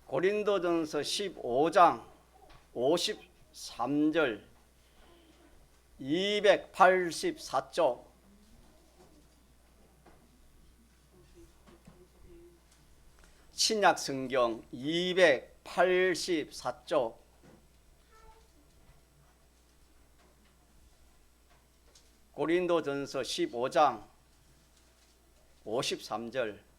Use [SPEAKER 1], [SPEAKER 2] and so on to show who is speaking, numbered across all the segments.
[SPEAKER 1] 고린도전서 15장 53절 284쪽 신약성경 284쪽 고린도전서 15장 53절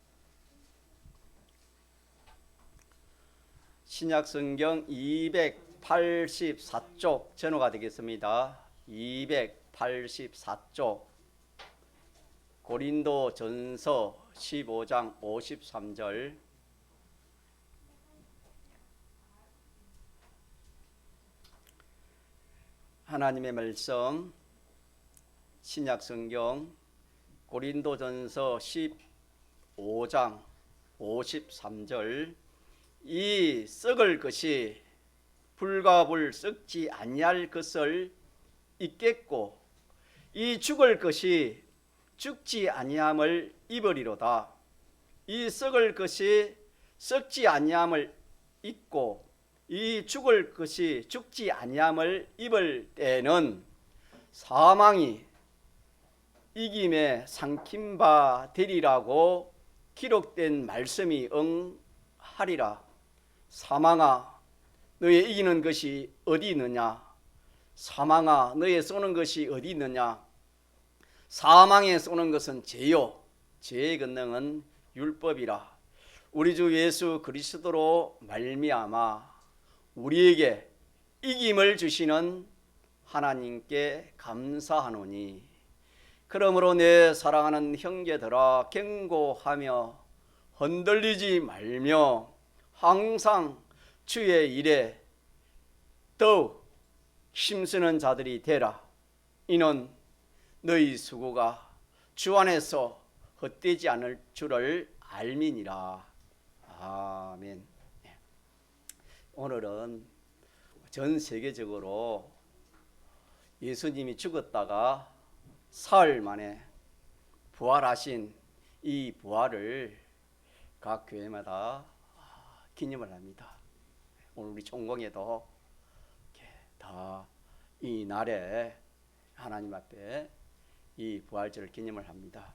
[SPEAKER 1] 신약성경 284쪽 전호가 되겠습니다. 284쪽 고린도전서 15장 53절 하나님의 말씀 신약성경 고린도전서 15장 53절 이 썩을 것이 불과 불 썩지 아니할 것을 잊겠고 이 죽을 것이 죽지 아니함을 입으리로다. 이 썩을 것이 썩지 아니함을 잊고 이 죽을 것이 죽지 아니함을 입을 때는 사망이 이김에 삼킨 바 되리라고 기록된 말씀이 응하리라. 사망아 너의 이기는 것이 어디 있느냐? 사망아 너의 쏘는 것이 어디 있느냐? 사망에 쏘는 것은 죄요 죄의 권능은 율법이라. 우리 주 예수 그리스도로 말미암아 우리에게 이김을 주시는 하나님께 감사하노니 그러므로 내 사랑하는 형제들아 경고하며 흔들리지 말며 항상 주의 일에 더욱 힘쓰는 자들이 되라. 이는 너희 수고가 주 안에서 헛되지 않을 줄을 알미니라. 아멘. 오늘은 전 세계적으로 예수님이 죽었다가 사흘 만에 부활하신 이 부활을 각 교회마다 기념을 합니다. 오늘 우리 총공에도 다 이 날에 하나님 앞에 이 부활절을 기념을 합니다.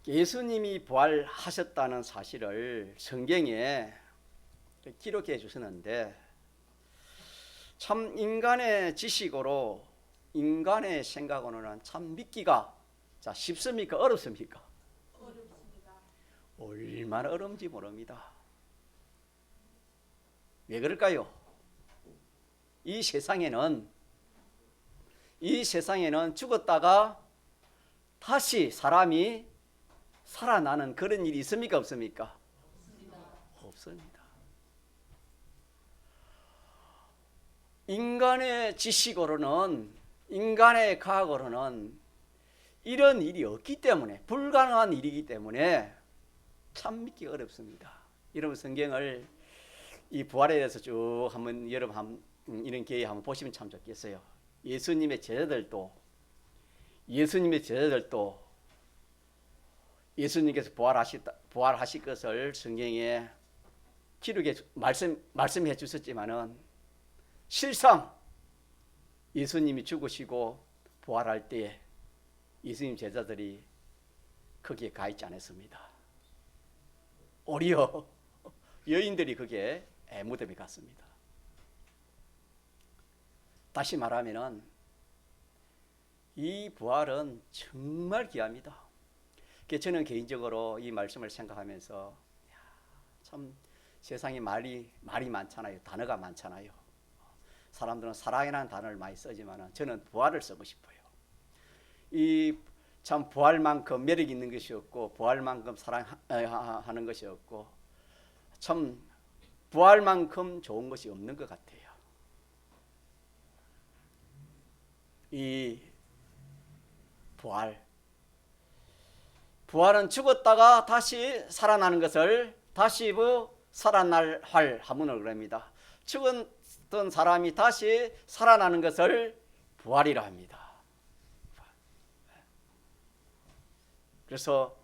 [SPEAKER 1] 예수님이 부활하셨다는 사실을 성경에 기록해 주셨는데 참 인간의 지식으로 인간의 생각으로는 참 믿기가 쉽습니까? 어렵습니까?
[SPEAKER 2] 어렵습니다.
[SPEAKER 1] 얼마나 어려운지 모릅니다. 왜 그럴까요? 이 세상에는 죽었다가 다시 사람이 살아나는 그런 일이 있습니까? 없습니까? 없습니다. 인간의 지식으로는 인간의 과학으로는 이런 일이 없기 때문에 불가능한 일이기 때문에 참 믿기 어렵습니다. 여러분 성경을 이 부활에 대해서 쭉 한번 여러분 이런 기회에 한번 보시면 참 좋겠어요. 예수님의 제자들도 예수님께서 부활하실 것을 성경에 기록해 말씀해 주셨지만은 실상 예수님이 죽으시고 부활할 때에 예수님 제자들이 거기에 가 있지 않았습니다. 오히려 여인들이 거기에 무덤에 갔습니다. 다시 말하면은 이 부활은 정말 귀합니다. 저는 개인적으로 이 말씀을 생각하면서 참 세상에 말이 많잖아요. 단어가 많잖아요. 사람들은 사랑이라는 단어를 많이 쓰지만 저는 부활을 쓰고 싶어요. 이 참 부활만큼 매력 있는 것이 없고 부활만큼 사랑하는 것이 없고 참 부활만큼 좋은 것이 없는 것 같아요. 이 부활은 죽었다가 다시 살아나는 것을 다시 살아날 하문을 그럽니다. 죽었던 사람이 다시 살아나는 것을 부활이라 합니다. 그래서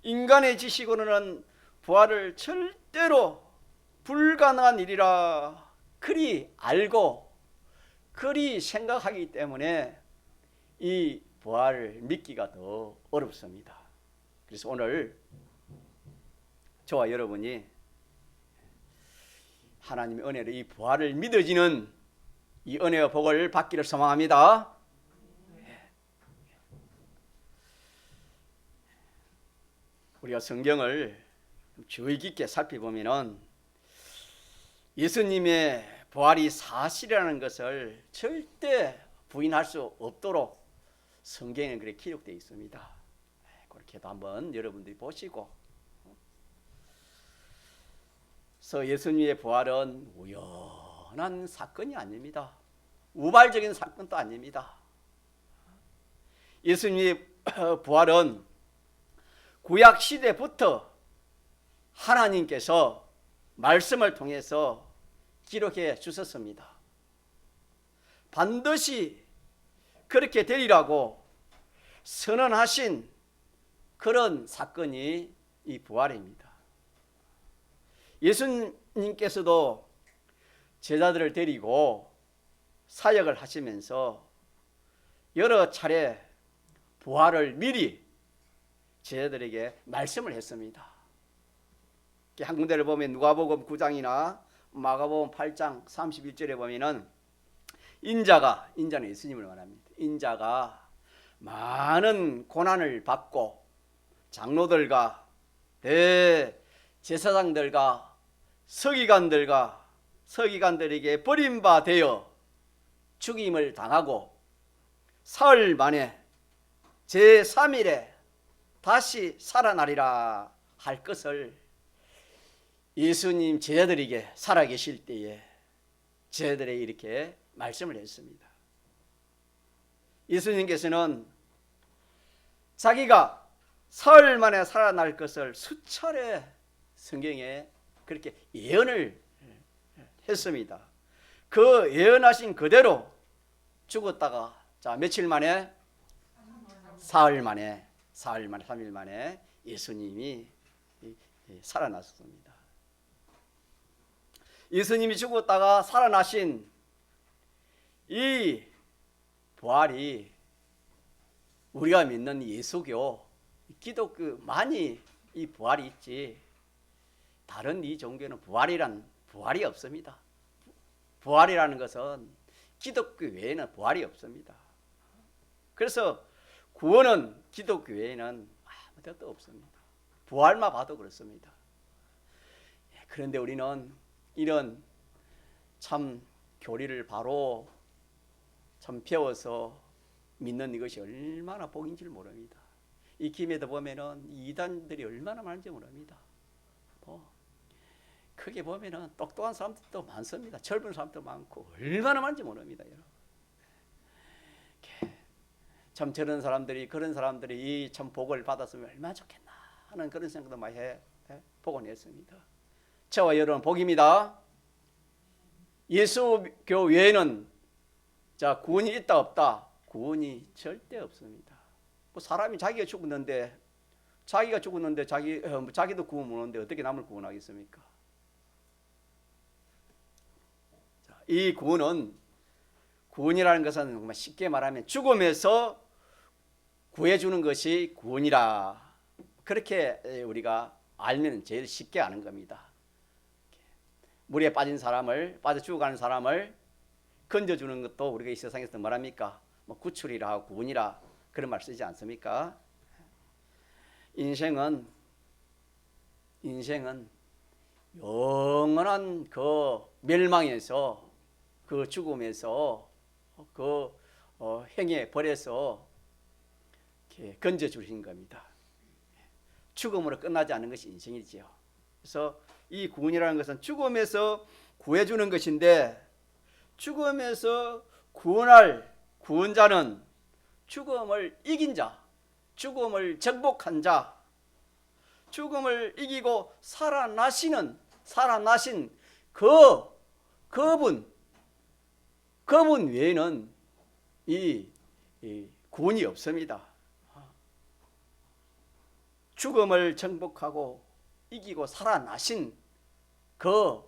[SPEAKER 1] 인간의 지식으로는 부활을 절대로 불가능한 일이라 그리 알고 그리 생각하기 때문에 이 부활을 믿기가 더 어렵습니다. 그래서 오늘 저와 여러분이 하나님의 은혜로 이 부활을 믿어지는 이 은혜와 복을 받기를 소망합니다. 우리가 성경을 주의 깊게 살펴보면은 예수님의 부활이 사실이라는 것을 절대 부인할 수 없도록 성경에 그렇게 기록되어 있습니다. 그렇게도 한번 여러분들이 보시고, 그래서 예수님의 부활은 우연한 사건이 아닙니다. 우발적인 사건도 아닙니다. 예수님의 부활은 구약 시대부터 하나님께서 말씀을 통해서 기록해 주셨습니다. 반드시 그렇게 되리라고 선언하신 그런 사건이 이 부활입니다. 예수님께서도 제자들을 데리고 사역을 하시면서 여러 차례 부활을 미리 제자들에게 말씀을 했습니다. 한 군데를 보면 누가복음 9장이나 마가복음 8장 31절에 보면은 인자는 예수님을 말합니다. 인자가 많은 고난을 받고 장로들과 대제사장들과 서기관들에게 버림받아 죽임을 당하고 사흘 만에 제3일에 다시 살아나리라 할 것을 예수님 제자들에게 살아계실 때에 제자들에게 이렇게 말씀을 했습니다. 예수님께서는 자기가 사흘 만에 살아날 것을 수차례 성경에 그렇게 예언을 했습니다. 그 예언하신 그대로 죽었다가 며칠 만에? 사흘 만에 3일 만에 예수님이 살아났습니다. 예수님이 죽었다가 살아나신 이 부활이 우리가 믿는 예수교, 기독교만이 이 부활이 있지 다른 이 종교는 부활이 없습니다. 부활이라는 것은 기독교 외에는 부활이 없습니다. 그래서 구원은 기독교 외에는 아무것도 없습니다. 부활만 봐도 그렇습니다. 그런데 우리는 이런 참 교리를 바로 참 배워서 믿는 이것이 얼마나 복인 줄 모릅니다. 이 김에도 보면은 이단들이 얼마나 많은지 모릅니다. 크게 보면은 똑똑한 사람들도 많습니다. 젊은 사람도 많고 얼마나 많은지 모릅니다. 참 그런 사람들이 이 참 복을 받았으면 얼마나 좋겠나 하는 그런 생각도 많이 보곤 했습니다. 저와 여러분 복입니다. 예수교 외에는 구원이 있다 없다? 구원이 절대 없습니다. 사람이 자기가 죽었는데 자기도 구원 못 오는데 어떻게 남을 구원하겠습니까? 이 구원이라는 것은 정말 쉽게 말하면 죽음에서 구해주는 것이 구원이라 그렇게 우리가 알면 제일 쉽게 아는 겁니다. 물에 빠져 죽어가는 사람을 건져주는 것도 우리가 이 세상에서 뭐랍니까? 구출이라 하고 구원이라 그런 말 쓰지 않습니까? 인생은 영원한 그 멸망에서 그 죽음에서 그 행에 벌에서 건져 주신 겁니다. 죽음으로 끝나지 않는 것이 인생이지요. 그래서 이 구원이라는 것은 죽음에서 구해주는 것인데 죽음에서 구원할 구원자는 죽음을 이긴 자, 죽음을 정복한 자, 죽음을 이기고 살아나신 그분 외에는 이 구원이 없습니다. 죽음을 정복하고 이기고 살아나신 그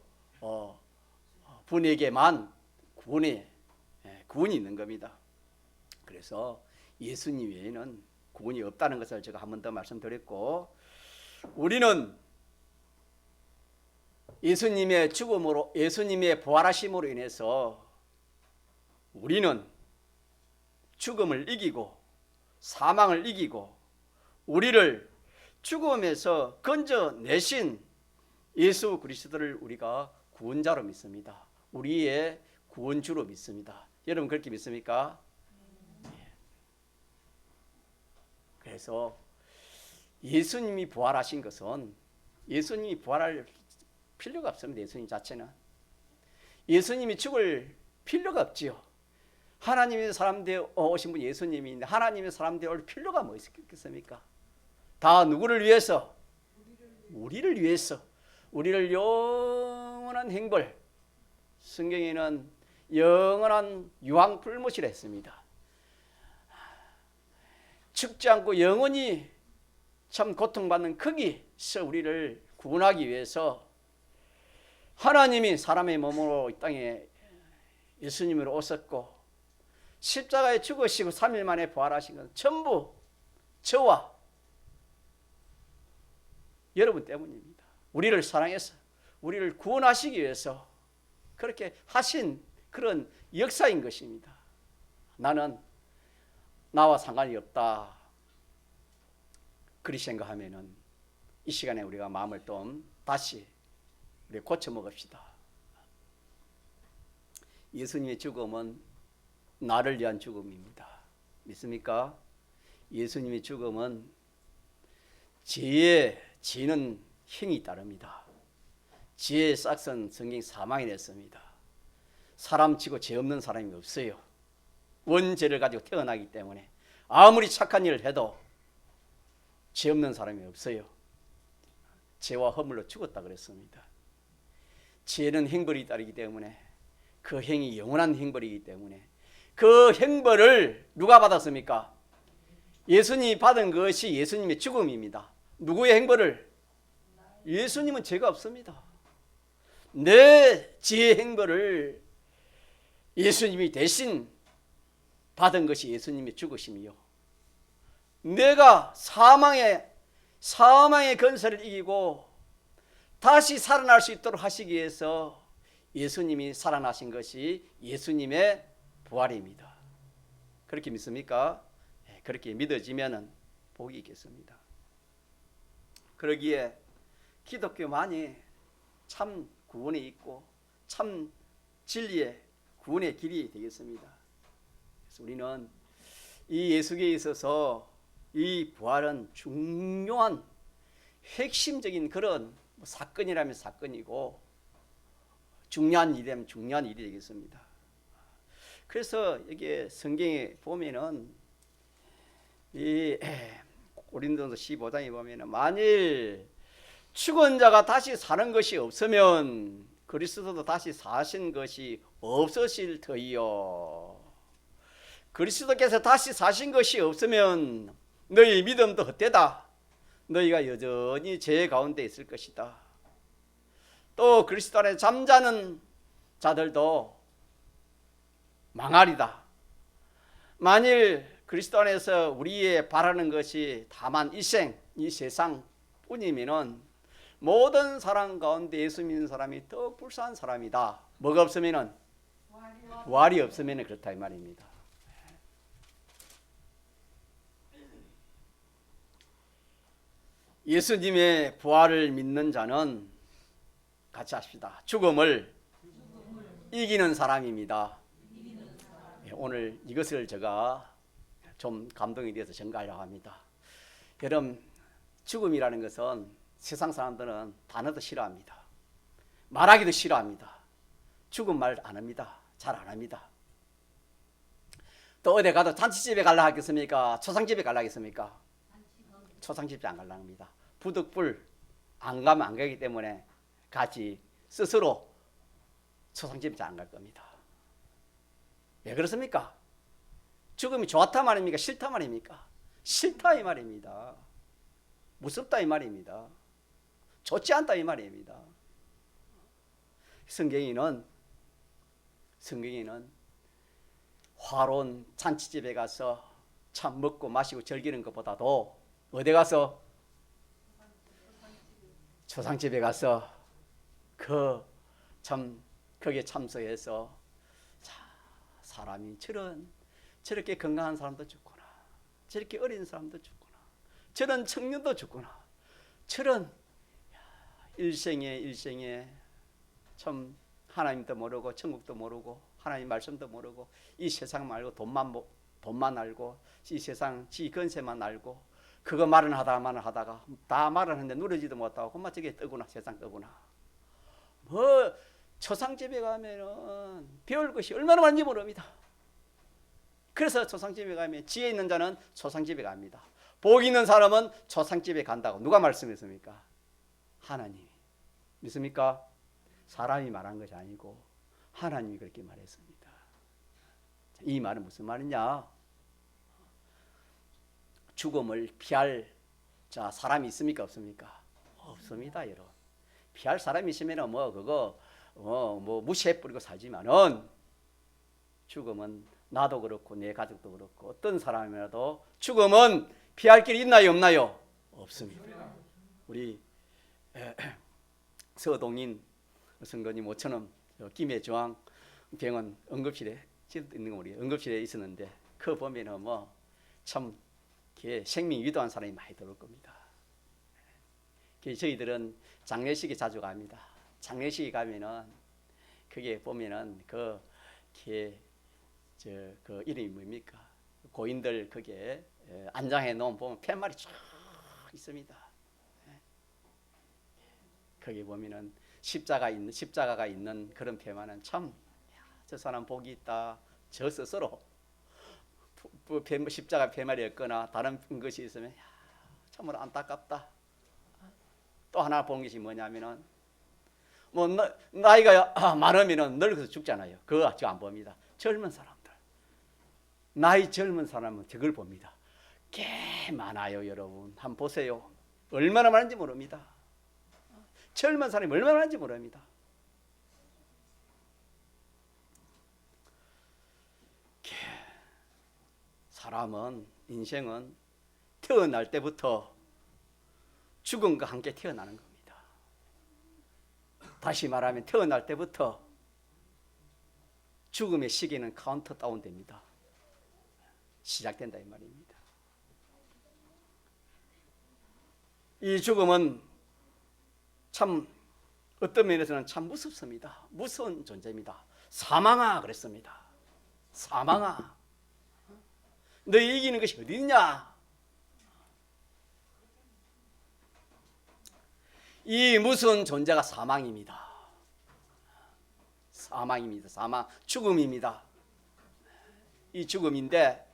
[SPEAKER 1] 분에게만 구원이 있는 겁니다. 그래서 예수님 외에는 구원이 없다는 것을 제가 한 번 더 말씀드렸고, 우리는 예수님의 죽음으로, 예수님의 부활하심으로 인해서 우리는 죽음을 이기고 사망을 이기고 우리를 죽음에서 건져내신 예수 그리스도를 우리가 구원자로 믿습니다. 우리의 구원주로 믿습니다. 여러분 그렇게 믿습니까? 그래서 예수님이 부활하신 것은 예수님이 부활할 필요가 없습니다. 예수님 자체는 예수님이 죽을 필요가 없지요. 하나님의 사람 되어 오신 분 예수님인데 하나님의 사람 되어 올 필요가 뭐 있겠습니까? 다 누구를 위해서? 우리를 위해서. 우리를 영원한 행벌, 성경에는 영원한 유황불못이라 했습니다. 죽지 않고 영원히 참 고통받는 거기서 우리를 구원하기 위해서 하나님이 사람의 몸으로 이 땅에 예수님으로 오셨고 십자가에 죽으시고 3일 만에 부활하신 것은 전부 저와 여러분 때문입니다. 우리를 사랑해서 우리를 구원하시기 위해서 그렇게 하신 그런 역사인 것입니다. 나는 나와 상관이 없다. 그리 생각하면은 이 시간에 우리가 마음을 좀 다시 우리 고쳐 먹읍시다. 예수님의 죽음은 나를 위한 죽음입니다. 믿습니까? 예수님의 죽음은 지는 행이 따릅니다. 지혜의 싹은 성경 사망이 됐습니다. 사람 치고 죄 없는 사람이 없어요. 원죄를 가지고 태어나기 때문에 아무리 착한 일을 해도 죄 없는 사람이 없어요. 죄와 허물로 죽었다 그랬습니다. 죄는 행벌이 따르기 때문에 그 행이 영원한 행벌이기 때문에 그 행벌을 누가 받았습니까? 예수님이 받은 것이 예수님의 죽음입니다. 누구의 행벌을? 예수님은 죄가 없습니다. 내 죄의 행벌을 예수님이 대신 받은 것이 예수님의 죽으심이요. 내가 사망의 건설을 이기고 다시 살아날 수 있도록 하시기 위해서 예수님이 살아나신 것이 예수님의 부활입니다. 그렇게 믿습니까? 그렇게 믿어지면 복이 있겠습니다. 그러기에 기독교만이 참 구원이 있고 참 진리의 구원의 길이 되겠습니다. 그래서 우리는 이 예수계에 있어서 이 부활은 중요한 핵심적인 그런 사건이라면 사건이고 중요한 일이라면 중요한 일이 되겠습니다. 그래서 여기 성경에 보면은 이 고린도서 15장에 보면은 만일 죽은 자가 다시 사는 것이 없으면 그리스도도 다시 사신 것이 없으실 터이요. 그리스도께서 다시 사신 것이 없으면 너희 믿음도 헛되다. 너희가 여전히 죄 가운데 있을 것이다. 또 그리스도 안에 잠자는 자들도 망하리다. 만일 그리스도 안에서 우리의 바라는 것이 다만 이 세상 뿐이면은 모든 사람 가운데 예수 믿는 사람이 더 불쌍한 사람이다. 뭐가 없으면은 부활이 없으면 그렇다 이 말입니다. 예수님의 부활을 믿는 자는 같이 합시다. 죽음을 이기는 사람입니다. 오늘 이것을 제가 좀 감동이 되어서 전가하려고 합니다. 여러분, 죽음이라는 것은 세상 사람들은 단어도 싫어합니다. 말하기도 싫어합니다. 죽음 말 안 합니다. 잘 안 합니다. 또 어디 가도 잔치집에 갈라 하겠습니까? 초상집에 갈라 하겠습니까? 초상집에 안 갈라 합니다. 부득불 안 가면 안 가기 때문에 같이 스스로 초상집에 안 갈 겁니다. 왜 그렇습니까? 죽음이 좋았다 말입니까? 싫다 말입니까? 싫다 이 말입니다. 무섭다 이 말입니다. 좋지 않다 이 말입니다. 성경에는 화로운 잔치집에 가서 참 먹고 마시고 즐기는 것보다도 어디 가서 조상집에 가서 거기에 참석해서 사람이 저렇게 건강한 사람도 죽구나, 저렇게 어린 사람도 죽구나, 저런 청년도 죽구나, 저런 일생에 참 하나님도 모르고 천국도 모르고 하나님 말씀도 모르고 이 세상 말고 돈만 알고 이 세상 지 건세만 알고 그거 말은 하다가 다 말은 하는데 누르지도 못하고 엄마 저게 뜨구나, 세상 뜨구나. 뭐 조상집에 가면은 배울 것이 얼마나 많은지 모릅니다. 그래서 조상집에 가면 지혜 있는 자는 조상집에 갑니다. 복 있는 사람은 조상집에 간다고 누가 말씀했습니까? 하나님이. 믿습니까? 사람이 말한 것이 아니고 하나님이 그렇게 말했습니다. 이 말은 무슨 말이냐? 죽음을 피할 사람이 있습니까? 없습니까? 없습니다, 여러분. 피할 사람이 있으면 뭐 무시해버리고 살지만은 죽음은 나도 그렇고 내 가족도 그렇고 어떤 사람이라도 죽음은 피할 길이 있나요, 없나요? 없습니다. 우리 서동인 선거님 5천원 김해중앙 병원 응급실에 있는 거 우리 응급실에 있었는데 그 보면은 참 생명 위도한 사람이 많이 들어올 겁니다. 저희들은 장례식에 자주 갑니다. 장례식에 가면은 그게 보면은 그 이름이 뭡니까? 고인들 그게 안장해 놓은 보면 팻말이 쫙 있습니다. 거기 보면은 십자가가 있는 그런 팻말은 참 저 사람 복이 있다. 저 스스로 십자가 팻말이었거나 다른 것이 있으면 참으로 안타깝다. 또 하나 본 것이 뭐냐면은 나이가 많으면은 늙어서 죽잖아요. 그거 안 봅니다. 젊은 사람들, 나이 젊은 사람은 저걸 봅니다. 꽤 많아요, 여러분. 한번 보세요. 얼마나 많은지 모릅니다. 젊은 사람이 얼마나 많은지 모릅니다. 사람은 인생은 태어날 때부터 죽음과 함께 태어나는 겁니다. 다시 말하면 태어날 때부터 죽음의 시계는 카운트다운 됩니다. 시작된다 이 말입니다. 이 죽음은 참 어떤 면에서는 참 무섭습니다. 무서운 존재입니다. 사망아 그랬습니다. 사망아, 너희 이기는 것이 어디 있냐? 이 무서운 존재가 사망입니다. 사망, 죽음입니다. 이 죽음인데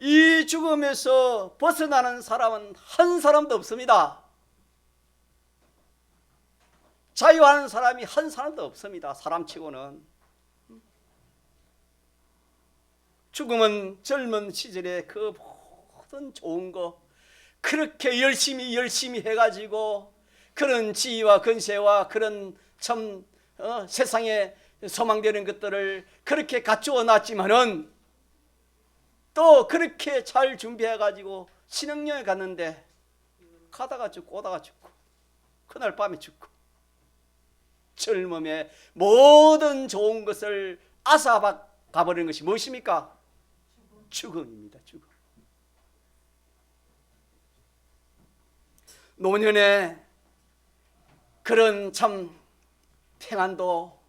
[SPEAKER 1] 이 죽음에서 벗어나는 사람은 한 사람도 없습니다. 자유하는 사람이 한 사람도 없습니다. 사람치고는. 죽음은 젊은 시절에 그 모든 좋은 거 그렇게 열심히 해가지고 그런 지위와 건세와 그런 참 세상에 소망되는 것들을 그렇게 갖추어 놨지만은 또 그렇게 잘 준비해가지고 신혼여행 갔는데 가다가 죽고 오다가 죽고 그날 밤에 죽고 젊음의 모든 좋은 것을 앗아가 버리는 것이 무엇입니까? 죽음입니다. 죽음. 노년에 그런 참 평안도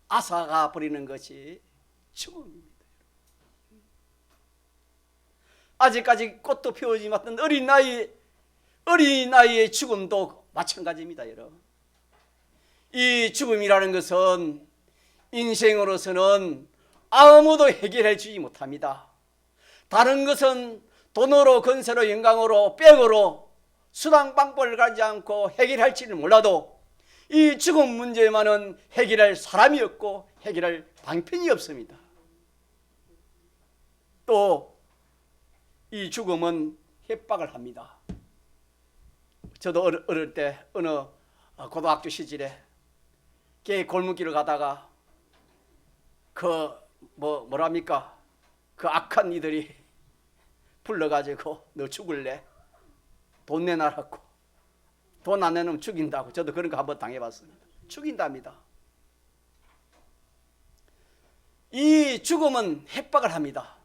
[SPEAKER 1] 앗아가 버리는 것이 죽음입니다. 아직까지 꽃도 피우지 못한 어린 나이의 죽음도 마찬가지입니다, 여러분. 이 죽음이라는 것은 인생으로서는 아무도 해결해 주지 못합니다. 다른 것은 돈으로, 건세로, 영광으로, 백으로 수단 방법을 가지 않고 해결할지는 몰라도 이 죽음 문제만은 해결할 사람이 없고 해결할 방편이 없습니다. 또 이 죽음은 협박을 합니다. 저도 어릴 때 어느 고등학교 시절에 그 골목길을 가다가 뭐랍니까? 그 악한 이들이 불러가지고 너 죽을래? 돈 내놔라고. 돈 안 내놓으면 죽인다고. 저도 그런 거 한번 당해봤습니다. 죽인답니다. 이 죽음은 협박을 합니다.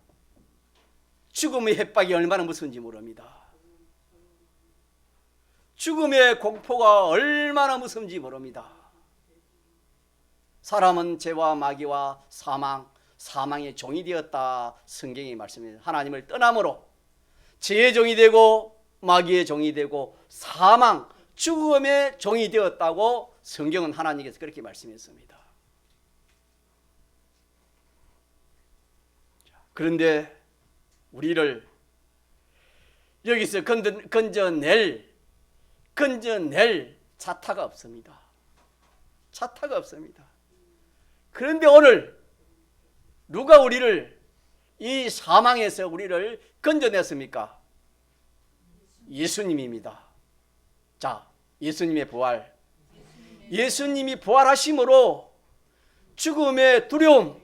[SPEAKER 1] 죽음의 협박이 얼마나 무서운지 모릅니다. 죽음의 공포가 얼마나 무서운지 모릅니다. 사람은 죄와 마귀와 사망의 종이 되었다. 성경이 말씀합니다. 하나님을 떠남으로 죄의 종이 되고 마귀의 종이 되고 사망, 죽음의 종이 되었다고 성경은 하나님께서 그렇게 말씀했습니다. 그런데 우리를 여기서 건져낼 차타가 없습니다. 차타가 없습니다. 그런데 오늘 누가 우리를 이 사망에서 우리를 건져냈습니까? 예수님입니다. 자, 예수님의 부활. 예수님이 부활하심으로 죽음의 두려움,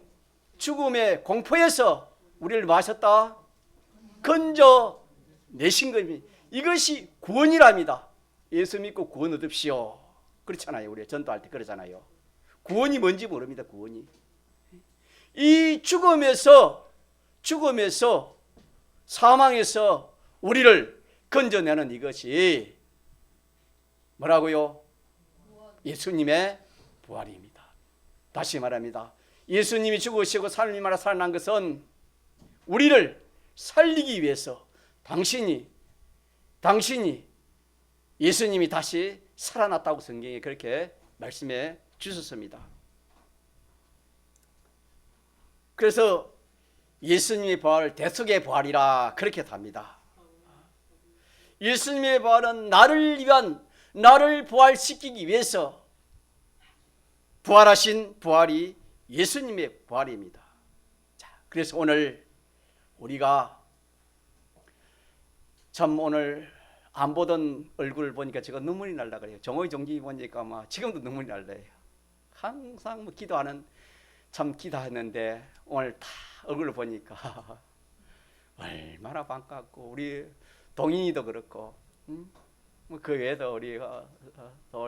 [SPEAKER 1] 죽음의 공포에서 우리를 뭐 하셨다? 건져내신 겁니다. 이것이 구원이랍니다. 예수 믿고 구원 얻읍시오. 그렇잖아요. 우리 전도할 때 그러잖아요. 구원이 뭔지 모릅니다. 구원이. 이 죽음에서 사망에서 우리를 건져내는 이것이 뭐라고요? 예수님의 부활입니다. 다시 말합니다. 예수님이 죽으시고 살림하라 살아난 것은 우리를 살리기 위해서 당신이 예수님이 다시 살아났다고 성경에 그렇게 말씀해 주셨습니다. 그래서 예수님의 부활을 대속의 부활이라 그렇게 답니다. 예수님의 부활은 나를 부활시키기 위해서 부활하신 부활이 예수님의 부활입니다. 자, 그래서 오늘 우리가 참 오늘 안 보던 얼굴을 보니까 제가 눈물이 날라 그래요. 정오의 종기 보니까 지금도 눈물이 날래요. 항상 기도하는 참 기도했는데 오늘 다 얼굴을 보니까 얼마나 반갑고 우리 동인이도 그렇고 그 외에도 우리가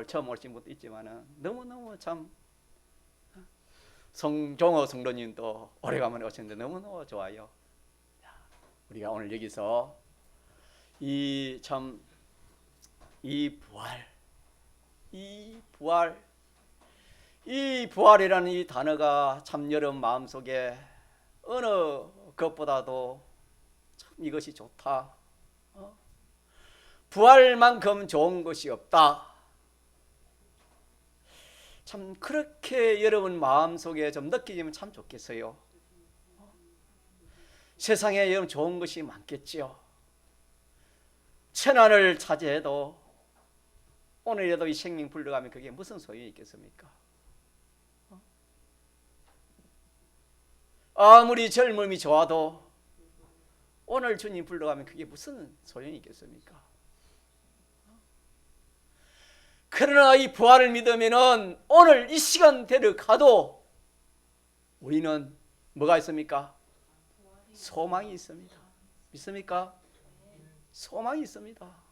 [SPEAKER 1] 처음 오신 분도 있지만은 너무너무 참 송종호 성도님도 오래간만에 오셨는데 너무너무 좋아요. 우리가 오늘 여기서 이 부활이라는 이 단어가 참 여러분 마음속에 어느 것보다도 참 이것이 좋다. 부활만큼 좋은 것이 없다. 참 그렇게 여러분 마음속에 좀 느끼시면 참 좋겠어요. 세상에 여러분 좋은 것이 많겠지요. 천안을 차지해도 오늘이라도 이 생명 불러가면 그게 무슨 소용이 있겠습니까? 아무리 젊음이 좋아도 오늘 주님 불러가면 그게 무슨 소용이 있겠습니까? 그러나 이 부활을 믿으면은 오늘 이 시간대를 가도 우리는 뭐가 있습니까? 소망이 있습니다. 믿습니까? 소망이 있습니다.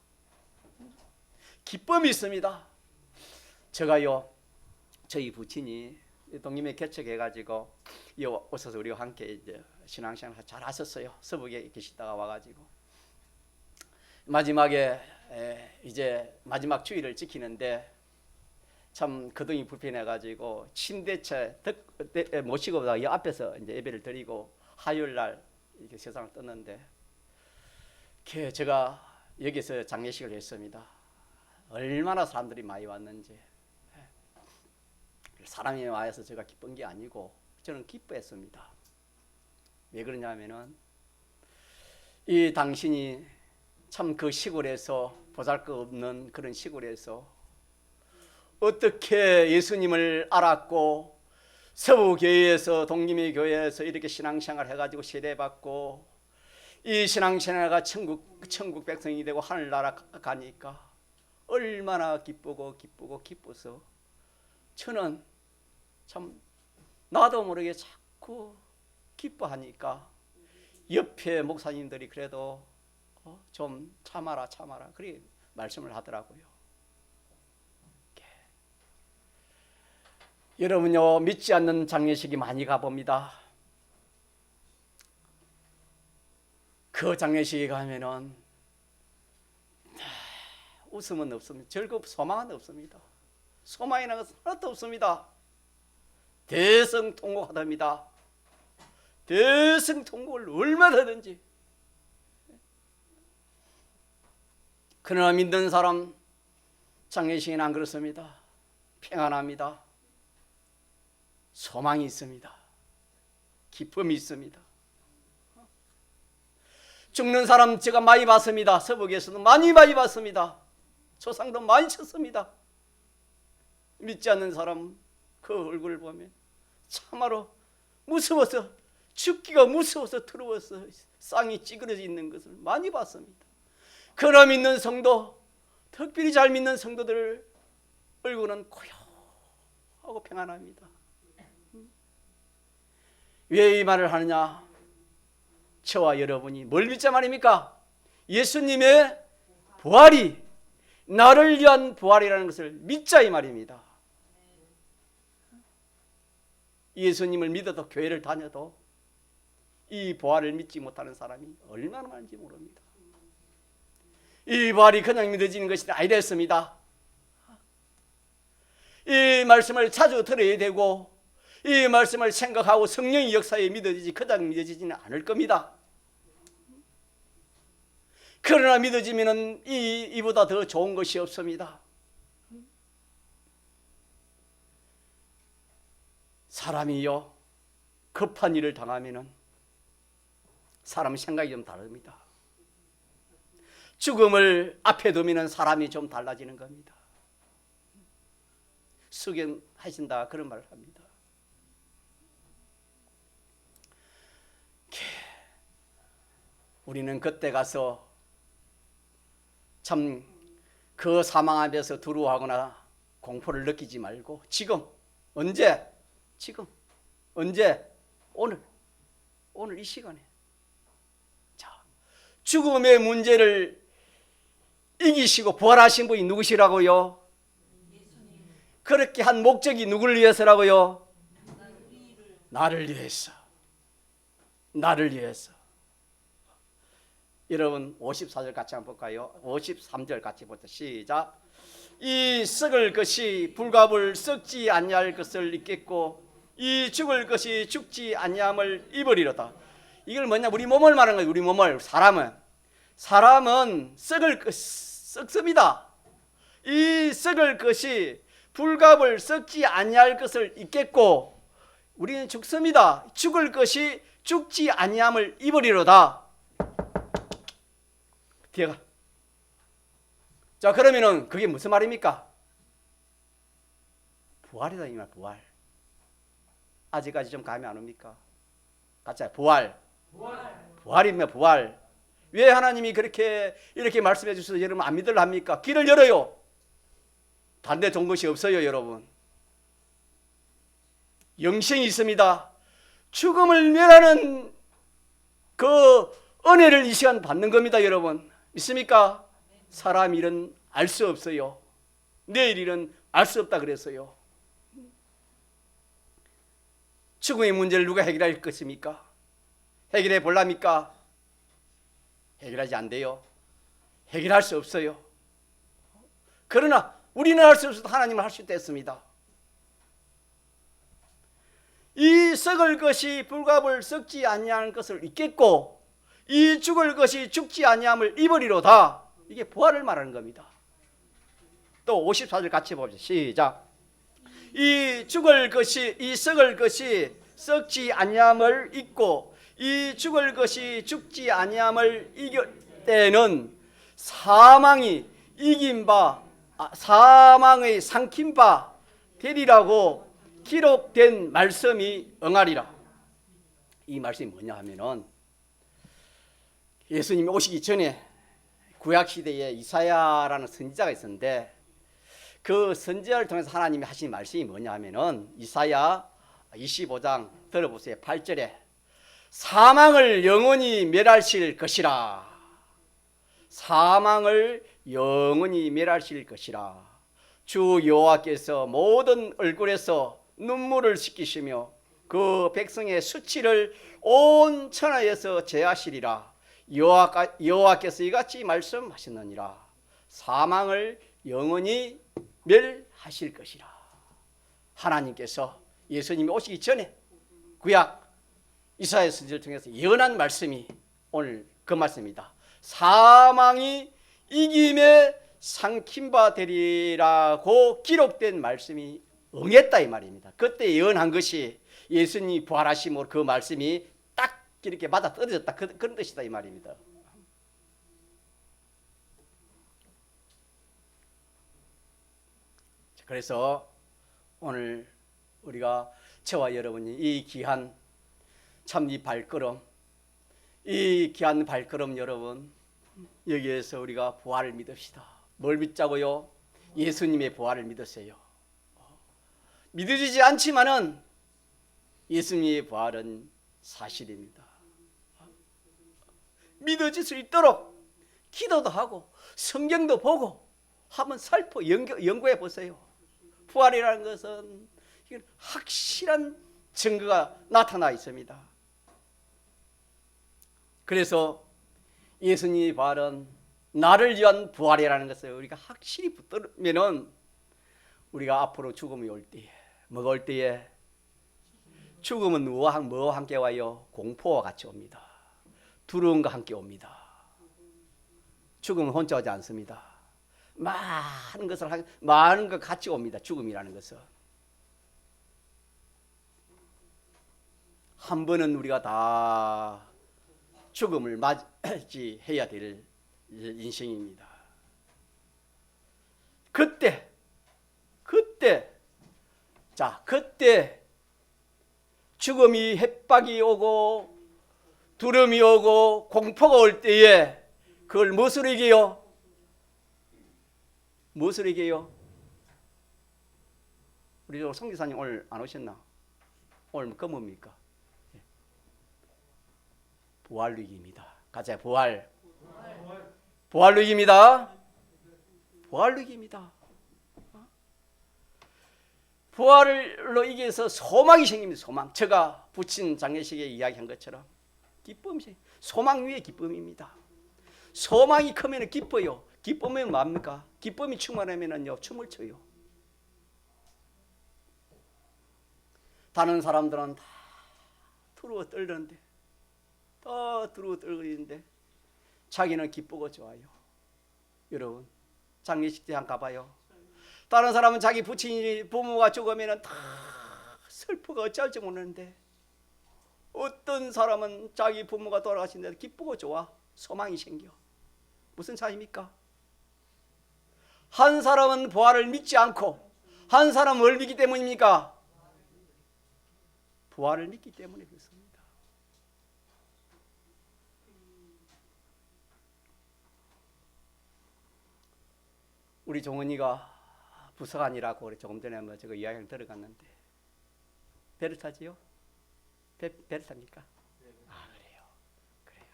[SPEAKER 1] 기쁨이 있습니다. 제가요, 저희 부친이 동님에 개척해가지고 오셔서 우리와 함께 이제 신앙생활 잘 하셨어요. 서북에 계시다가 와가지고 마지막에 이제 마지막 주일을 지키는데 참 거동이 불편해가지고 침대채 모시고 이 앞에서 이제 예배를 드리고 화요일 날 이렇게 세상을 떴는데 제가 여기서 장례식을 했습니다. 얼마나 사람들이 많이 왔는지. 사람이 와서 제가 기쁜 게 아니고 저는 기뻐했습니다. 왜 그러냐면은 이 당신이 참 그 시골에서 보잘것없는 그런 시골에서 어떻게 예수님을 알았고 서부교회에서 동기미 교회에서 이렇게 신앙생활 해가지고 세례받고 이 신앙생활가 천국 백성이 되고 하늘나라 가니까 얼마나 기뻐서 저는 참 나도 모르게 자꾸 기뻐하니까 옆에 목사님들이 그래도 좀 참아라 그렇게 말씀을 하더라고요. 여러분요, 믿지 않는 장례식이 많이 가봅니다. 그 장례식에 가면은 웃음은 없습니다. 소망은 없습니다. 소망이라는 것은 하나도 없습니다. 대성통곡하답니다. 대성통곡을 얼마든지. 그러나 믿는 사람 장례식은 안 그렇습니다. 평안합니다. 소망이 있습니다. 기쁨이 있습니다. 죽는 사람 제가 많이 봤습니다. 서북에서도 많이 봤습니다. 조상도 많이 쳤습니다. 믿지 않는 사람 그 얼굴을 보면 참으로 무서워서, 죽기가 무서워서 두려워서 쌍이 찌그러져 있는 것을 많이 봤습니다. 그러나 믿는 성도, 특별히 잘 믿는 성도들 얼굴은 고요하고 평안합니다. 왜 이 말을 하느냐? 저와 여러분이 뭘 믿자 말입니까? 예수님의 부활이 나를 위한 부활이라는 것을 믿자 이 말입니다. 예수님을 믿어도 교회를 다녀도 이 부활을 믿지 못하는 사람이 얼마나 많은지 모릅니다. 이 부활이 그냥 믿어지는 것이 아니랬습니다. 이 말씀을 자주 들어야 되고 이 말씀을 생각하고 성령의 역사에 믿어지지 그냥 믿어지지는 않을 겁니다. 그러나 믿어지면 이보다 더 좋은 것이 없습니다. 사람이요, 급한 일을 당하면 사람 생각이 좀 다릅니다. 죽음을 앞에 두면 사람이 좀 달라지는 겁니다. 숙연하신다 그런 말을 합니다. 우리는 그때 가서 참 그 사망 앞에서 두려워하거나 공포를 느끼지 말고 지금 언제? 오늘 이 시간에 자, 죽음의 문제를 이기시고 부활하신 분이 누구시라고요? 그렇게 한 목적이 누구를 위해서라고요? 나를 위해서. 여러분 54절 같이 한번 볼까요? 53절 같이 보자. 시작. 이 썩을 것이 불갑을 썩지 아니할 것을 잊겠고 이 죽을 것이 죽지 아니함을 입으리로다. 이걸 뭐냐? 우리 몸을 말하는 거예요. 우리 몸을. 사람은 썩습니다. 이 썩을 것이 불갑을 썩지 아니할 것을 잊겠고 우리는 죽습니다. 죽을 것이 죽지 아니함을 입으리로다. 뒤에가. 자, 그러면은 그게 무슨 말입니까? 부활이다 이 말. 부활. 아직까지 좀 감이 안 옵니까? 같이 부활이면 부활. 왜 하나님이 이렇게 말씀해 주셔서 여러분 안 믿으려 합니까? 길을 열어요. 반대 좋은 것이 없어요, 여러분. 영생이 있습니다. 죽음을 멸하는 그 은혜를 이 시간 받는 겁니다, 여러분. 믿습니까? 사람 일은 알 수 없어요. 내일 일은 알 수 없다 그랬어요. 죽음의 문제를 누가 해결할 것입니까? 해결해 볼랍니까? 해결하지 안 돼요. 해결할 수 없어요. 그러나 우리는 할 수 없어도 하나님은 할 수 있습니다. 이 썩을 것이 불갑을 썩지 아니하는 것을 잊겠고 이 죽을 것이 죽지 아니함을 입으리로다. 이게 부활을 말하는 겁니다. 또 54절 같이 봅시다. 시작. 이 썩을 것이 썩지 아니함을 잊고 이 죽을 것이 죽지 아니함을 이길 때는 사망이 이긴 바 사망의 삼킨 바 되리라고 기록된 말씀이 응하리라. 이 말씀이 뭐냐 하면은 예수님이 오시기 전에 구약 시대에 이사야라는 선지자가 있었는데 그 선지자를 통해서 하나님이 하신 말씀이 뭐냐 하면은 이사야 25장 들어보세요. 8절에 사망을 영원히 멸하실 것이라. 사망을 영원히 멸하실 것이라. 주 여호와께서 모든 얼굴에서 눈물을 씻기시며 그 백성의 수치를 온 천하에서 제하시리라. 여호와께서 이같이 말씀하셨느니라. 사망을 영원히 멸하실 것이라. 하나님께서 예수님이 오시기 전에 구약 이사야 선지자를 통해서 예언한 말씀이 오늘 그 말씀입니다. 사망이 이김에 삼킨 바 되리라고 기록된 말씀이 응했다 이 말입니다. 그때 예언한 것이 예수님이 부활하심으로 그 말씀이 딱 이렇게 맞아 떨어졌다 그런 뜻이다 이 말입니다. 그래서 오늘 우리가 저와 여러분이 이 귀한 참 이 발걸음, 이 귀한 발걸음 여러분, 여기에서 우리가 부활을 믿읍시다. 뭘 믿자고요? 예수님의 부활을 믿으세요. 믿어지지 않지만은 예수님의 부활은 사실입니다. 믿어질 수 있도록 기도도 하고 성경도 보고 한번 연구해 보세요. 부활이라는 것은 확실한 증거가 나타나 있습니다. 그래서 예수님의 부활은 나를 위한 부활이라는 것을 우리가 확실히 붙들면은 우리가 앞으로 죽음이 올 때에 뭐가 올 때에 죽음은 뭐와 함께 와요? 공포와 같이 옵니다. 두려움과 함께 옵니다. 죽음은 혼자 오지 않습니다. 많은 것 같이 옵니다. 죽음이라는 것은 한 번은 우리가 다 죽음을 맞이해야 될 인생입니다. 그때 죽음이 협박이 오고 두려움이 오고 공포가 올 때에 그걸 무엇으로 이겨요? 무엇으로 이겨요? 우리 성기사님 오늘 안 오셨나? 오늘 그 뭡니까? 부활로 이깁니다. 가자, 부활로 이깁니다. 부활로 이깁니다. 부활로 이겨서 소망이 생깁니다. 소망. 제가 부친 장례식에 이야기한 것처럼 기쁨이, 소망 위에 기쁨입니다. 소망이 크면 기뻐요. 기쁨은 뭡니까? 기쁨이 충만하면요 춤을 춰요. 다른 사람들은 다 두려워 떨는데, 자기는 기쁘고 좋아요. 여러분 장례식 때 한번 가봐요. 다른 사람은 자기 부모가 죽으면 다 슬프고 어찌할지 모르는데 어떤 사람은 자기 부모가 돌아가신데 기쁘고 좋아. 소망이 생겨. 무슨 차이입니까? 한 사람은 부활을 믿지 않고 한 사람은 뭘 믿기 때문입니까? 부활을 믿기 때문에 그렇습니다. 우리 종원이가 부서관이라고 조금 전에 한번 제가 이야기를 들어갔는데 배를 타지요? 배를 탑니까? 아, 그래요.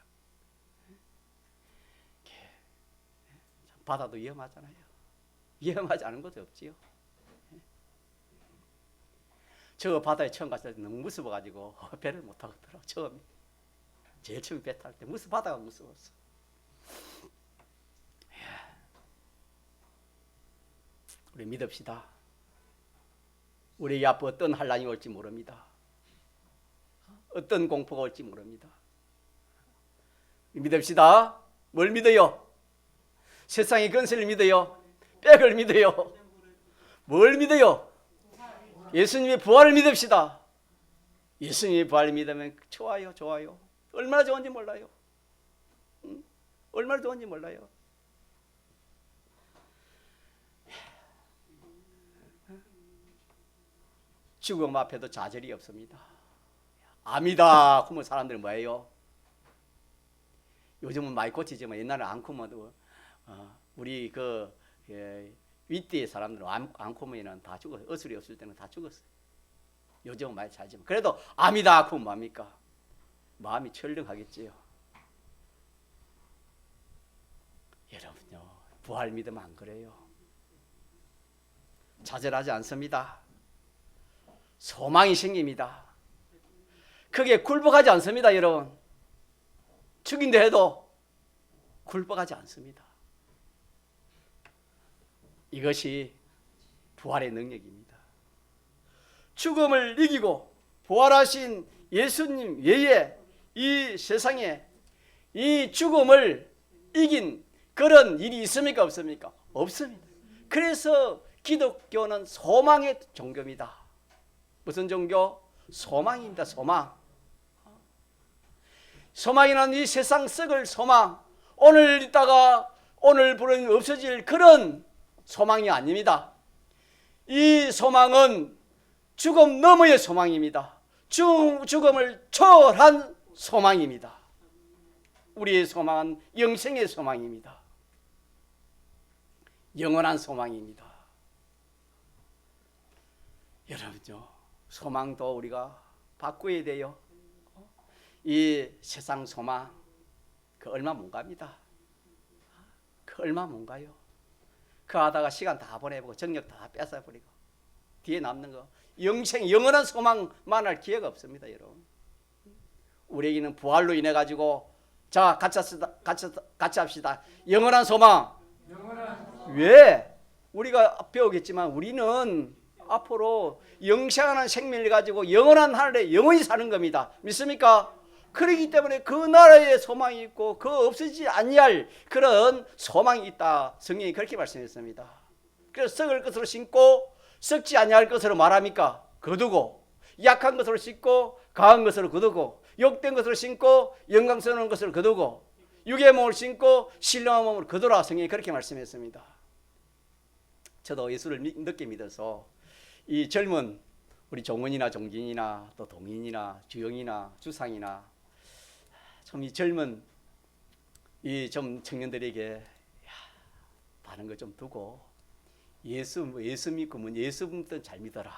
[SPEAKER 1] 참 바다도 위험하잖아요. 위험하지 않은 것도 없지요. 저 바다에 처음 갔을 때 너무 무서워가지고 배를 못 타겠더라고. 제일 처음 배 탈 때 바다가 무서웠어. 우리 믿읍시다. 우리 앞에 어떤 환란이 올지 모릅니다. 어떤 공포가 올지 모릅니다. 믿읍시다. 뭘 믿어요? 세상의 건설을 믿어요? 백을 믿어요? 뭘 믿어요? 예수님의 부활을 믿읍시다. 예수님의 부활을 믿으면 좋아요. 얼마나 좋은지 몰라요. 얼마나 좋은지 몰라요. 죽음 앞에도 좌절이 없습니다. 암이다 그러면 사람들은 뭐예요? 요즘은 많이 고치지만 옛날에 안 크면 우리 윗뒤의 사람들은 앙코면은 다 죽었어요. 어슬이 없을 때는 다 죽었어요. 요즘은 많이 살지만 그래도 암이다 하면 뭡니까? 마음이 철렁하겠지요. 여러분요, 부활 믿으면 안 그래요. 좌절하지 않습니다. 소망이 생깁니다. 그게 굴복하지 않습니다. 여러분, 죽인다 해도 굴복하지 않습니다. 이것이 부활의 능력입니다. 죽음을 이기고 부활하신 예수님 외에 이 세상에 이 죽음을 이긴 그런 일이 있습니까? 없습니까? 없습니다. 그래서 기독교는 소망의 종교입니다. 무슨 종교? 소망입니다. 소망. 소망이란 이 세상 썩을 소망, 오늘 있다가 오늘 부르면 없어질 그런 소망이 아닙니다. 이 소망은 죽음 너머의 소망입니다. 죽음을 초월한 소망입니다. 우리의 소망은 영생의 소망입니다. 영원한 소망입니다. 여러분요, 소망도 우리가 바꿔야 돼요. 이 세상 소망, 그 얼마 못 갑니다. 그 얼마 못 가요. 그 하다가 시간 다 보내보고 정력 다 뺏어버리고 뒤에 남는 거 영생, 영원한 소망만 할 기회가 없습니다. 여러분, 우리에게는 부활로 인해 가지고 자 같이 합시다. 영원한 소망. 왜? 우리가 배우겠지만 우리는 앞으로 영생하는 생명을 가지고 영원한 하늘에 영원히 사는 겁니다. 믿습니까? 그렇기 때문에 그 나라에 소망이 있고 그 없어지지 아니할 그런 소망이 있다. 성경이 그렇게 말씀했습니다. 그래서 썩을 것으로 심고 썩지 아니할 것으로 말합니까? 거두고, 약한 것으로 심고 강한 것으로 거두고, 욕된 것으로 심고 영광스러운 것으로 거두고, 육의 몸을 심고 신령한 몸을 거두라. 성경이 그렇게 말씀했습니다. 저도 예수를 늦게 믿어서 이 젊은 우리 종원이나 종진이나 또 동인이나 주영이나 주상이나 참 이 젊은 이 좀 청년들에게 다른 거 좀 두고 예수 믿고 예수부터 잘 믿어라.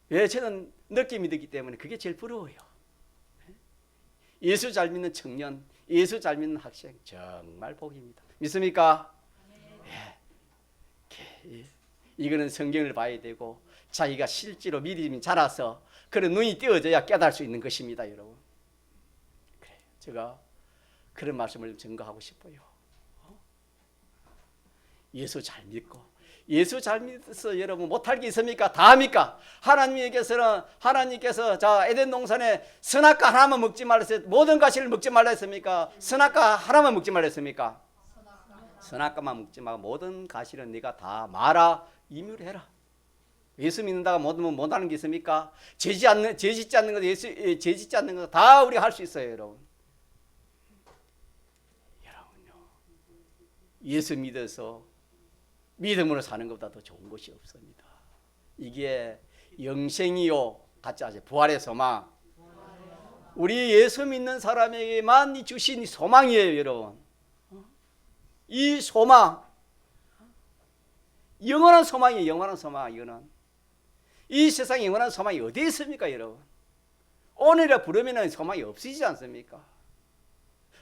[SPEAKER 1] 왜? 저는 늦게 믿었기 때문에 그게 제일 부러워요. 예수 잘 믿는 청년, 예수 잘 믿는 학생 정말 복입니다. 믿습니까? 예. 이거는 성경을 봐야 되고 자기가 실제로 믿음이 자라서 그런 눈이 띄어져야 깨달을 수 있는 것입니다. 여러분, 그래요. 제가 그런 말씀을 증거하고 싶어요. 예수 잘 믿고, 예수 잘 믿어서 여러분 못할 게 있습니까? 다 합니까? 하나님께서 자 에덴 동산에 선악과 하나만 먹지 말라 했어요. 모든 과실을 먹지 말라 했습니까? 선악과 하나만 먹지 말라 했습니까? 선악과만 먹지 말고 모든 과실은 네가 다 마라 임의로 해라. 예수 믿는다가 못하는 게 있습니까? 죄 짓지 않는 것, 죄 짓지 않는 것 다 우리가 할 수 있어요. 여러분요, 예수 믿어서 믿음으로 사는 것보다 더 좋은 것이 없습니다. 이게 영생이요, 같이 하세요. 부활의 소망. 우리 예수 믿는 사람에게만 주신 소망이에요. 여러분, 이 소망, 영원한 소망이에요. 영원한 소망. 이거는 이 세상에 영원한 소망이 어디에 있습니까? 여러분, 오늘이라 부르면 소망이 없어지지 않습니까?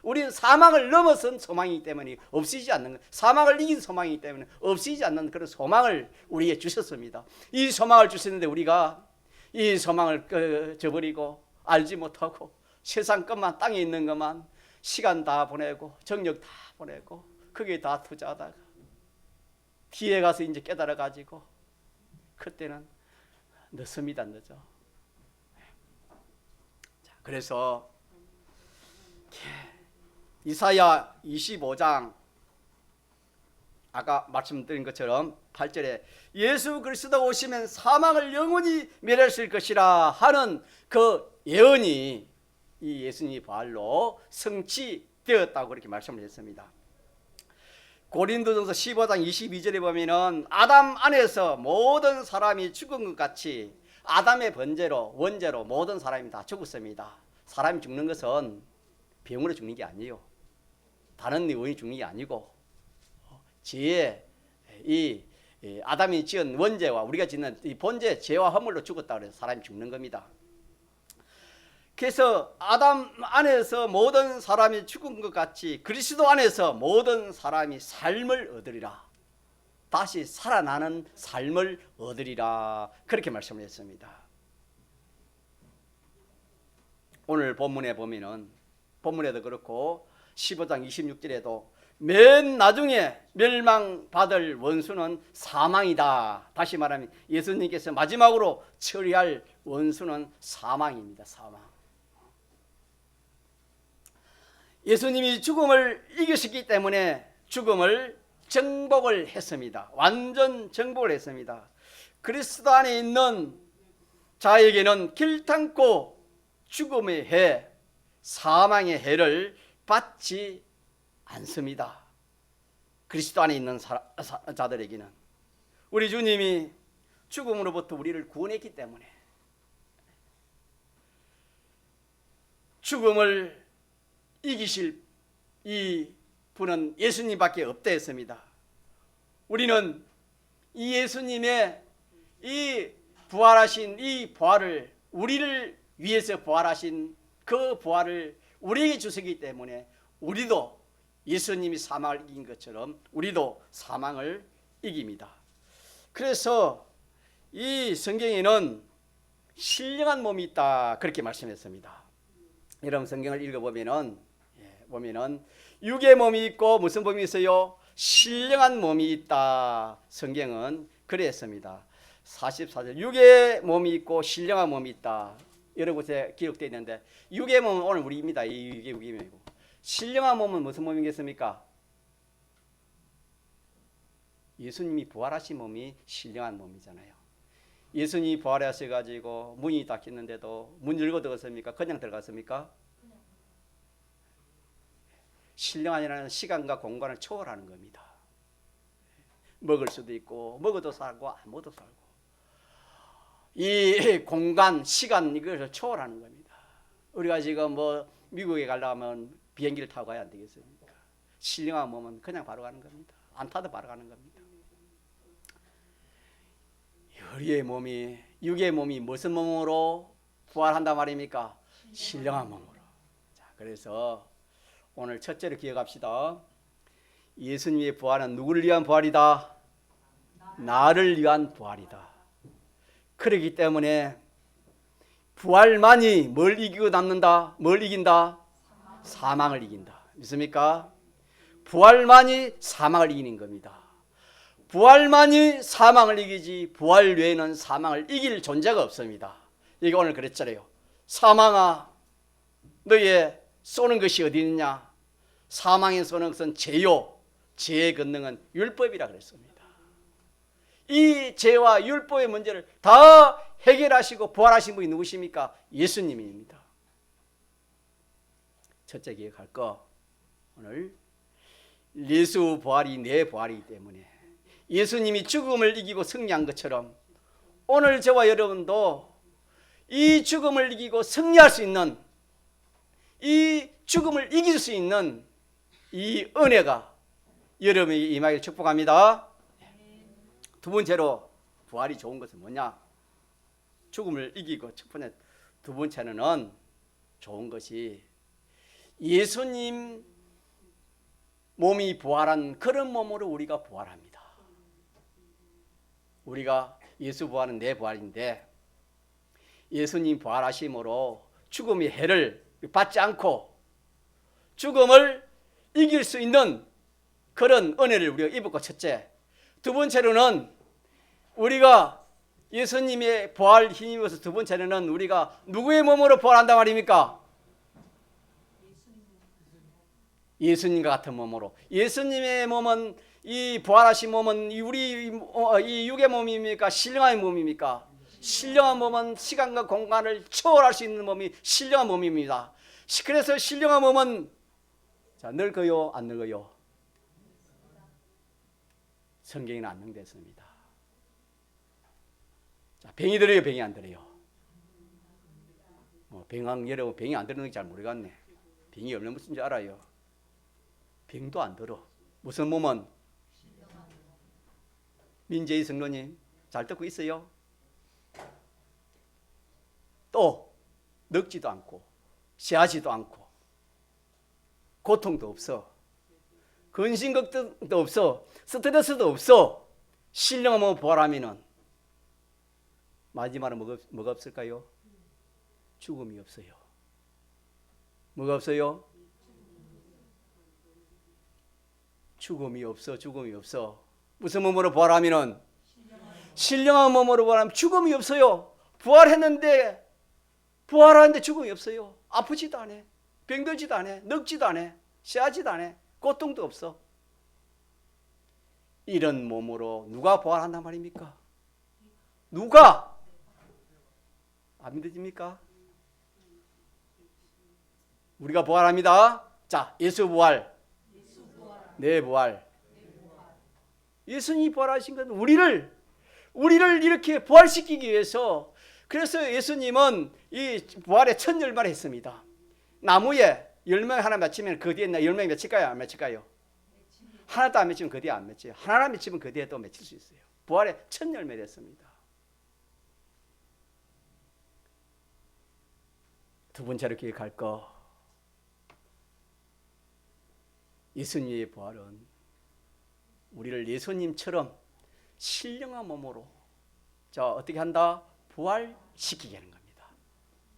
[SPEAKER 1] 우리는 사망을 넘어선 소망이기 때문에 없어지지 않는 것, 사망을 이긴 소망이기 때문에 없어지지 않는 그런 소망을 우리에게 주셨습니다. 이 소망을 주셨는데 우리가 이 소망을 저버리고 알지 못하고 세상 것만, 땅에 있는 것만 시간 다 보내고 정력 다 보내고 거기에 다 투자하다가 뒤에 가서 이제 깨달아 가지고 그때는 늦습니다. 늦어. 자, 그래서 이사야 25장 아까 말씀드린 것처럼 8절에 예수 그리스도 오시면 사망을 영원히 멸하실 것이라 하는 그 예언이 이 예수님의 부활로 성취되었다고 그렇게 말씀을 했습니다. 고린도전서 15장 22절에 보면은 아담 안에서 모든 사람이 죽은 것 같이 아담의 원죄로 모든 사람이 다 죽었습니다. 사람이 죽는 것은 병으로 죽는 게 아니에요. 다른 원인이 죽는 게 아니고 죄의 이 아담이 지은 원죄와 우리가 짓는 이 본죄 죄와 허물로 죽었다 그래서 사람이 죽는 겁니다. 그래서 아담 안에서 모든 사람이 죽은 것 같이 그리스도 안에서 모든 사람이 삶을 얻으리라. 다시 살아나는 삶을 얻으리라. 그렇게 말씀을 했습니다. 오늘 본문에 보면은 본문에도 그렇고 15장 26절에도 맨 나중에 멸망받을 원수는 사망이다. 다시 말하면 예수님께서 마지막으로 처리할 원수는 사망입니다. 사망. 예수님이 죽음을 이기셨기 때문에 죽음을 정복을 했습니다. 완전 정복을 했습니다. 그리스도 안에 있는 자에게는 길탄고 죽음의 해, 사망의 해를 받지 않습니다. 그리스도 안에 있는 자들에게는 우리 주님이 죽음으로부터 우리를 구원했기 때문에 죽음을 이기실 이 분은 예수님밖에 없다 했습니다. 우리는 이 예수님의 이 부활하신 이 부활을 우리를 위해서 부활하신 그 부활을 우리에게 주시기 때문에 우리도 예수님이 사망을 이긴 것처럼 우리도 사망을 이깁니다. 그래서 이 성경에는 신령한 몸이 있다 그렇게 말씀했습니다. 여러분 성경을 읽어보면은 육의 몸이 있고 무슨 몸이 있어요? 신령한 몸이 있다. 성경은 그랬습니다. 44절 육의 몸이 있고 신령한 몸이 있다. 여러 곳에 기록되어 있는데 육의 몸은 오늘 우리입니다. 이 육의 몸이고 신령한 몸은 무슨 몸이겠습니까? 예수님이 부활하신 몸이 신령한 몸이잖아요. 예수님이 부활하셔가지고 문이 닫혔는데도 문 열고 들어갔습니까? 그냥 들어갔습니까? 신령한이라는 시간과 공간을 초월하는 겁니다. 먹을 수도 있고 먹어도 살고 안 먹어도 살고 이 공간, 시간 이것을 초월하는 겁니다. 우리가 지금 뭐 미국에 가려면 비행기를 타고 가야 안 되겠습니까? 신령한 몸은 그냥 바로 가는 겁니다. 안 타도 바로 가는 겁니다. 우리의 몸이 육의 몸이 무슨 몸으로 부활한단 말입니까? 신령한 몸으로. 자, 그래서 오늘 첫째로 기억합시다. 예수님의 부활은 누구를 위한 부활이다? 나를 위한 부활이다. 그렇기 때문에 부활만이 뭘 이기고 남는다? 뭘 이긴다? 사망을 이긴다. 믿습니까? 부활만이 사망을 이기는 겁니다. 부활만이 사망을 이기지 부활 외에는 사망을 이길 존재가 없습니다. 이게 오늘 그랬잖아요. 사망아 너의 쏘는 것이 어디 있느냐? 사망에 쏘는 것은 죄요. 죄의 권능은 율법이라 그랬습니다. 이 죄와 율법의 문제를 다 해결하시고 부활하신 분이 누구십니까? 예수님입니다. 첫째 기억할 거 오늘 예수 부활이 내 부활이기 때문에 예수님이 죽음을 이기고 승리한 것처럼 오늘 저와 여러분도 이 죽음을 이기고 승리할 수 있는 이 죽음을 이길 수 있는 이 은혜가 여러분에게 임하기를 축복합니다. 두 번째로 부활이 좋은 것은 뭐냐? 죽음을 이기고 첫 번째, 두 번째는 좋은 것이 예수님 몸이 부활한 그런 몸으로 우리가 부활합니다. 우리가 예수 부활은 내 부활인데 예수님 부활하심으로 죽음의 해를 받지 않고 죽음을 이길 수 있는 그런 은혜를 우리가 입었고 첫째. 두 번째로는 우리가 예수님의 부활 힘입어서 두 번째는 우리가 누구의 몸으로 부활한단 말입니까? 예수님과 같은 몸으로. 예수님의 몸은 이 부활하신 몸은 우리 이 육의 몸입니까? 신령한 몸입니까? 신령한 몸은 시간과 공간을 초월할 수 있는 몸이 신령한 몸입니다. 그래서 신령한 몸은 자, 늙어요? 안 늙어요? 성경에는 안 늙었습니다. 자, 병이 들어요? 병이 안 들어요? 병왕 여러분 병이 안 들어는 게 잘 모르겠네. 병이 얼마나 무슨지 알아요? 병도 안 들어. 무슨 몸은? 민재희 성도님 잘 듣고 있어요? 또 늙지도 않고 씨하지도 않고 고통도 없어. 근심 걱정도 없어. 스트레스도 없어. 신령한 몸 부활하면은 마지막으로 뭐가 없을까요? 죽음이 없어요. 뭐가 없어요? 죽음이 없어. 죽음이 없어. 무슨 몸으로 부활하면은? 신령한 몸으로 부활하면 죽음이 없어요. 부활하는데 죽음이 없어요. 아프지도 않아. 병들지도 않아. 늙지도 않아. 씨하지도 않아. 고통도 없어. 이런 몸으로 누가 부활한단 말입니까? 누가? 안 믿어집니까? 우리가 부활합니다. 자, 예수 부활. 내 부활. 예수님이 부활하신 건 우리를 이렇게 부활시키기 위해서. 그래서 예수님은 이 부활의 첫 열매를 했습니다. 나무에 열매 하나 맺히면 그 뒤에 열매 맺힐까요? 안 맺힐까요? 하나도 안 맺히면 그 뒤에 안 맺혀요. 하나만 맺히면 그 뒤에 또 맺힐 수 있어요. 부활의 첫 열매 됐습니다. 두 번째로 기억할 거, 예수님의 부활은 우리를 예수님처럼 신령한 몸으로 어떻게 한다? 부활시키게 하는 겁니다.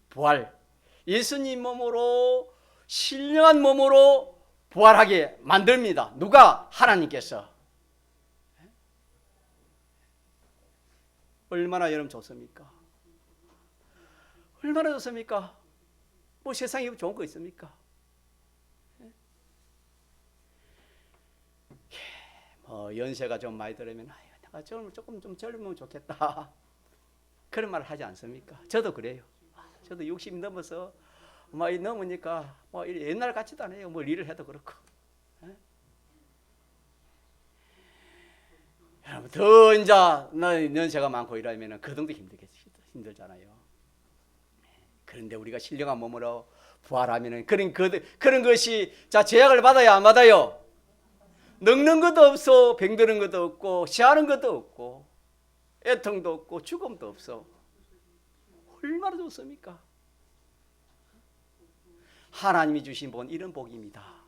[SPEAKER 1] 부활. 예수님 몸으로 신령한 몸으로 부활하게 만듭니다. 누가? 하나님께서. 얼마나 여러분 좋습니까? 얼마나 좋습니까? 뭐 세상에 좋은 거 있습니까? 연세가 좀 많이 들으면 내가 조금 좀 젊으면 좋겠다. 그런 말을 하지 않습니까? 저도 그래요. 저도 60 넘어서 넘으니까 옛날 같지도 않아요. 뭐 일을 해도 그렇고. 여러분 더 이제 연세가 많고 이러면 그 정도 힘들잖아요. 그런데 우리가 신령한 몸으로 부활하면은 그런 것이 제약을 받아야 안 받아요? 늙는 것도 없어. 병드는 것도 없고 씨하는 것도 없고 애통도 없고 죽음도 없어. 얼마나 좋습니까? 하나님이 주신 본 이런 복입니다.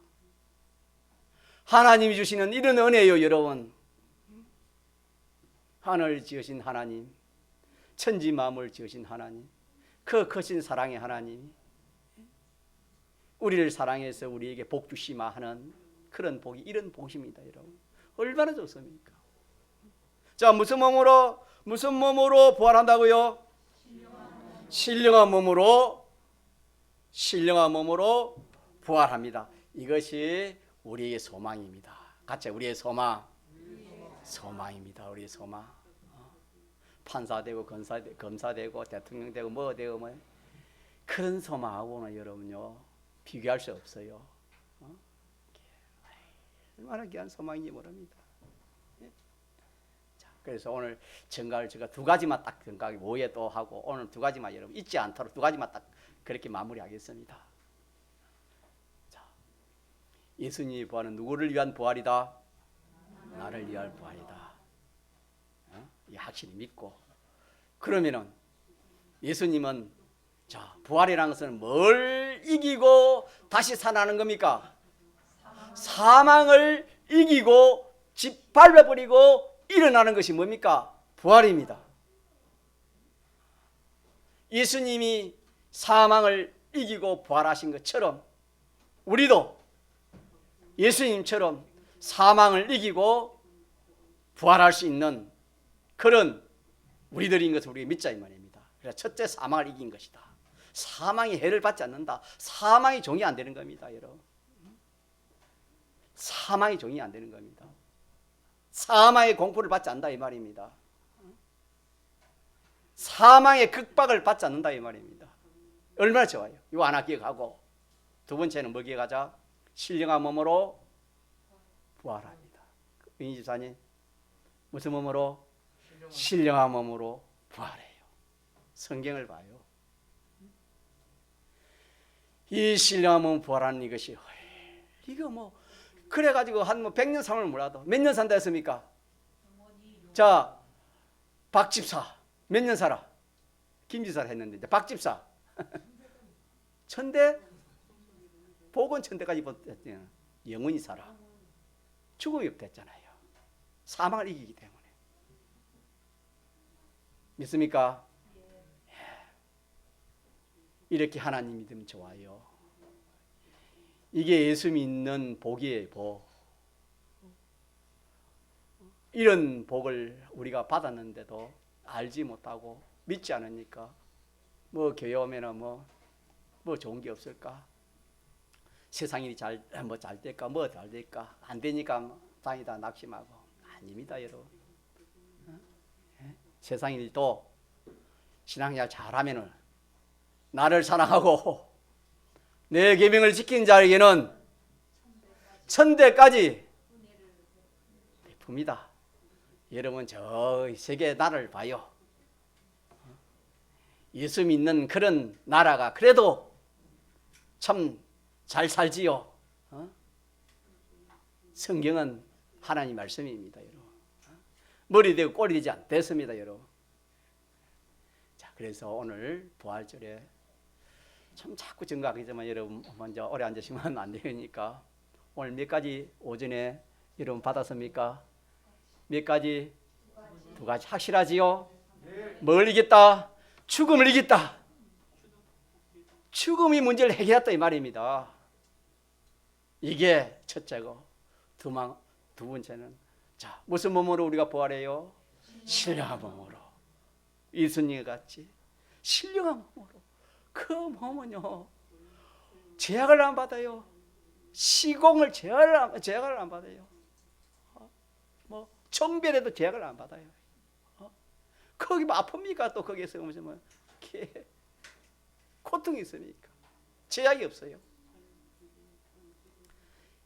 [SPEAKER 1] 하나님이 주시는 이런 은혜예요, 여러분. 하늘 지으신 하나님, 천지 만물 지으신 하나님, 그 크신 사랑의 하나님, 우리를 사랑해서 우리에게 복 주시마 하는 그런 복이 이런 복입니다, 여러분. 얼마나 좋습니까? 자, 무슨 몸으로 부활한다고요? 신령한 몸으로 부활합니다. 이것이 우리의 소망입니다. 같이 우리의 소망입니다. 우리의 소망. 판사 되고 검사 되고 대통령 되고 뭐 되고 뭐 그런 소망하고는 여러분요 비교할 수 없어요. 얼마나 귀한 소망인지 모릅니다. 자, 그래서 오늘 전가를 제가 두 가지만 딱 전가하기 오해 또 하고 오늘 두 가지만 여러분 잊지 않도록 두 가지만 딱 그렇게 마무리하겠습니다. 자, 예수님의 부활은 누구를 위한 부활이다? 나를 위한 부활이다. 이 확실히 믿고 그러면은 예수님은 부활이라는 것은 뭘 이기고 다시 살아나는 겁니까? 사망을 이기고 짓밟아버리고 일어나는 것이 뭡니까? 부활입니다. 예수님이 사망을 이기고 부활하신 것처럼 우리도 예수님처럼 사망을 이기고 부활할 수 있는 그런 우리들인 것을 우리가 믿자 이 말입니다. 그래서 첫째 사망을 이긴 것이다. 사망이 해를 받지 않는다. 사망이 종이 안 되는 겁니다, 여러분. 사망이 종이 안 되는 겁니다. 사망의 공포를 받지 않는다 이 말입니다. 사망의 극박을 받지 않는다 이 말입니다. 얼마나 좋아요. 이거 하나 기억하고 두 번째는 뭐 기억하자? 신령한 몸으로 부활합니다. 은희 집사님 무슨 몸으로? 신령한 몸으로 부활해요. 성경을 봐요. 이 신령한 몸 부활하는 이것이 이거 뭐 그래가지고 한 뭐 100년 삶을 몰라도 몇 년 산다 했습니까? 자, 박집사 몇 년 살아? 김지사를 했는데 이제 박집사 천대 복원 천대까지 버텼잖아요. 영원히 살아. 죽음이 없댔잖아요. 사망을 이기기 때문에. 믿습니까? 이렇게 하나님 믿으면 좋아요. 이게 예수 믿는 복이에요. 복. 이런 복을 우리가 받았는데도 알지 못하고 믿지 않으니까 뭐 교회 오면은 뭐 좋은 게 없을까? 세상이 잘 될까? 뭐 잘 될까? 안 되니까 다니다 낙심하고. 아닙니다, 여러분. 세상 일도 신앙생활 잘하면은 나를 사랑하고 내 계명을 지킨 자에게는 천대까지 베풉니다. 여러분 저 세계 나라를 봐요. 예수 믿는 그런 나라가 그래도 참 잘 살지요. 성경은 하나님 말씀입니다, 여러분. 머리 되고 꼬리 되지 않겠습니다, 여러분. 자, 그래서 오늘 부활절에 참 자꾸 증가하겠지만 여러분 먼저 오래 앉으시면 안 되니까 오늘 몇 가지 오전에 여러분 받았습니까? 몇 가지? 두 가지 확실하지요? 뭘 이겼다? 죽음을 이겼다. 죽음이 문제를 해결했다 이 말입니다. 이게 첫째고 두 번째는 자 무슨 몸으로 우리가 부활해요? 신령한 몸으로. 예수님 같이 신령한 몸으로. 그 몸은요 제약을 안 받아요. 시공을 제약을 안 받아요. 뭐 정별에도 제약을 안 받아요. 거기 뭐 아픕니까? 또 거기에서 뭐 고통이 있습니까? 제약이 없어요.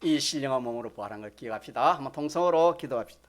[SPEAKER 1] 이 신령한 몸으로 부활한 걸 기억합시다. 한번 통성으로 기도합시다.